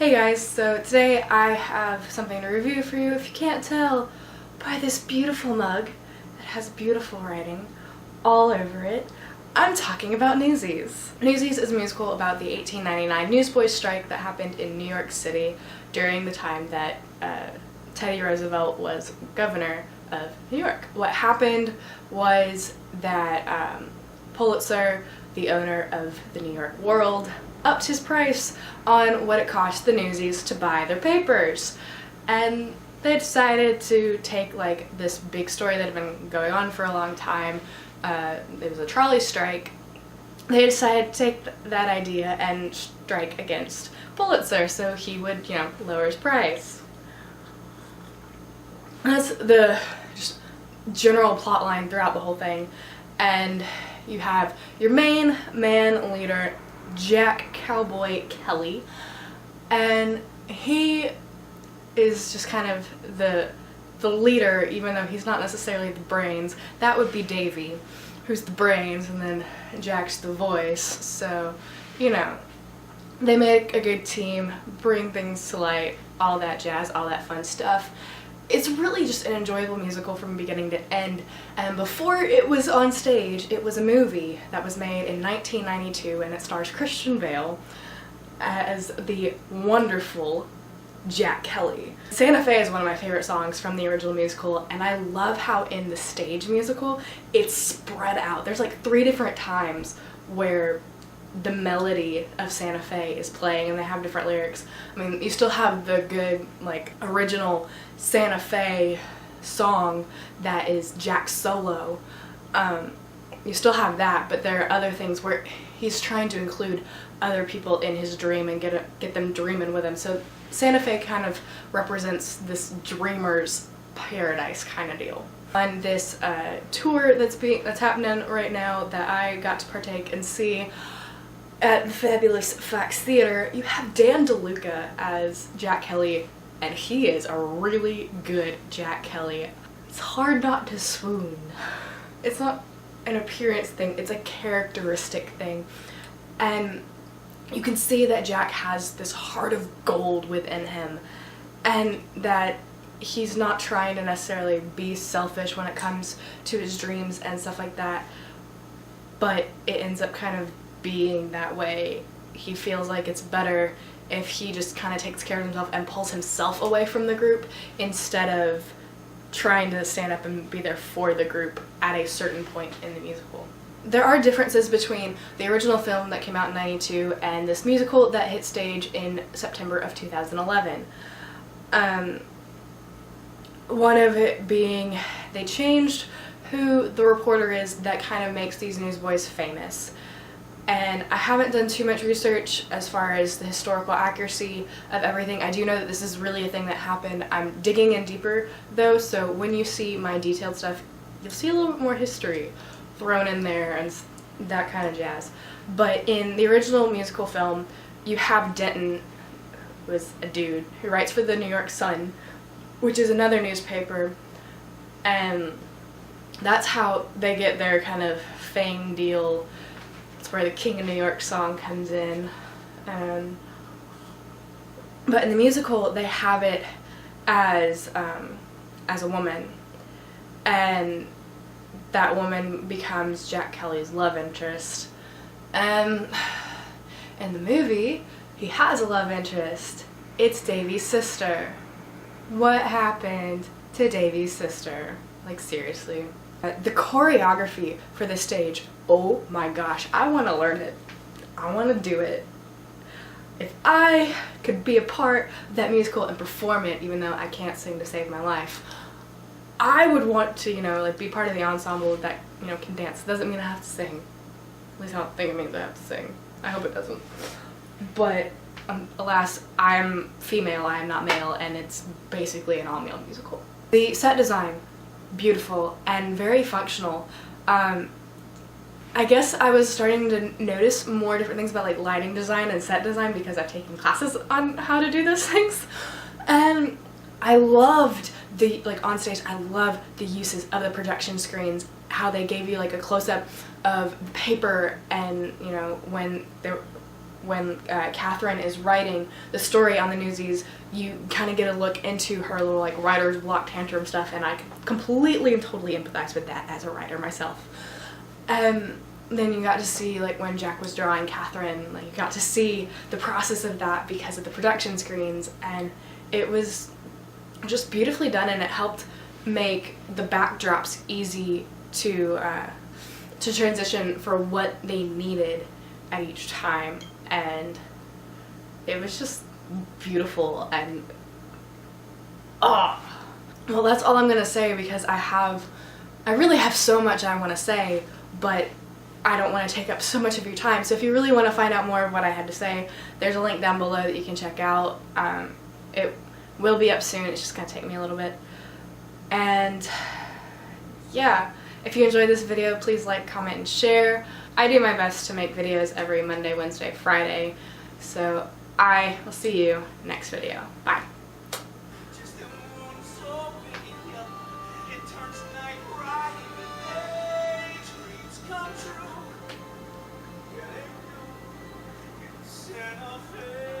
Hey guys, so today I have something to review for you. If you can't tell by this beautiful mug that has beautiful writing all over it, I'm talking about Newsies. Newsies is a musical about the 1899 newsboys strike that happened in New York City during the time that Teddy Roosevelt was governor of New York. What happened was that Pulitzer, the owner of the New York World, upped his price on what it cost the Newsies to buy their papers. And they decided to take like this big story that had been going on for a long time. It was a trolley strike. They decided to take that idea and strike against Pulitzer so he would, lower his price. That's the just general plot line throughout the whole thing. And you have your main man leader, Jack Cowboy Kelly, and he is just kind of the leader, even though he's not necessarily the brains. That would be Davy, who's the brains, and then Jack's the voice. So, they make a good team, bring things to light, all that jazz, all that fun stuff. It's really just an enjoyable musical from beginning to end, and before it was on stage, it was a movie that was made in 1992, and it stars Christian Bale as the wonderful Jack Kelly. Santa Fe is one of my favorite songs from the original musical, and I love how in the stage musical, it's spread out. There's like 3 different times where the melody of Santa Fe is playing and they have different lyrics. I mean, you still have the good, original Santa Fe song that is Jack's solo. You still have that, but there are other things where he's trying to include other people in his dream and get them dreaming with him. So Santa Fe kind of represents this dreamer's paradise kind of deal. On this tour that's happening right now that I got to partake and see at the fabulous Fox Theater, you have Dan DeLuca as Jack Kelly, and he is a really good Jack Kelly. It's hard not to swoon. It's not an appearance thing, it's a characteristic thing. And you can see that Jack has this heart of gold within him, and that he's not trying to necessarily be selfish when it comes to his dreams and stuff like that, but it ends up kind of being that way. He feels like it's better if he just kind of takes care of himself and pulls himself away from the group instead of trying to stand up and be there for the group at a certain point in the musical. There are differences between the original film that came out in '92 and this musical that hit stage in September of 2011. One of it being they changed who the reporter is that kind of makes these newsboys famous. And I haven't done too much research as far as the historical accuracy of everything. I do know that this is really a thing that happened. I'm digging in deeper though, so when you see my detailed stuff, you'll see a little bit more history thrown in there and that kind of jazz. But in the original musical film, you have Denton, who is a dude who writes for the New York Sun, which is another newspaper, and that's how they get their kind of fame deal. Where the King of New York song comes in. But in the musical they have it as a woman, and that woman becomes Jack Kelly's love interest. In the movie he has a love interest. It's Davy's sister. What happened to Davy's sister? Like, seriously. The choreography for this stage, oh my gosh, I want to learn it. I want to do it. If I could be a part of that musical and perform it, even though I can't sing to save my life, I would want to, be part of the ensemble that, can dance. It doesn't mean I have to sing. At least I don't think it means I have to sing. I hope it doesn't. But, alas, I'm female, I am not male, and it's basically an all-male musical. The set design, beautiful and very functional. I guess I was starting to notice more different things about lighting design and set design because I've taken classes on how to do those things, and I loved on stage I love the uses of the projection screens, how they gave you a close-up of the paper, and when when Catherine is writing the story on the Newsies, you kind of get a look into her little like writer's block tantrum stuff, and I completely and totally empathize with that as a writer myself. Then you got to see, like, when Jack was drawing Catherine, like, you got to see the process of that because of the production screens, and it was just beautifully done, and it helped make the backdrops easy to transition for what they needed at each time, and it was just beautiful. And well, that's all I'm gonna say, because I really have so much I want to say, but I don't want to take up so much of your time. So if you really want to find out more of what I had to say, there's a link down below that you can check out. It will be up soon. It's just going to take me a little bit. And yeah, if you enjoyed this video, please like, comment, and share. I do my best to make videos every Monday, Wednesday, Friday. So I will see you next video. Bye. Come true. Yeah, they do. Santa Fe.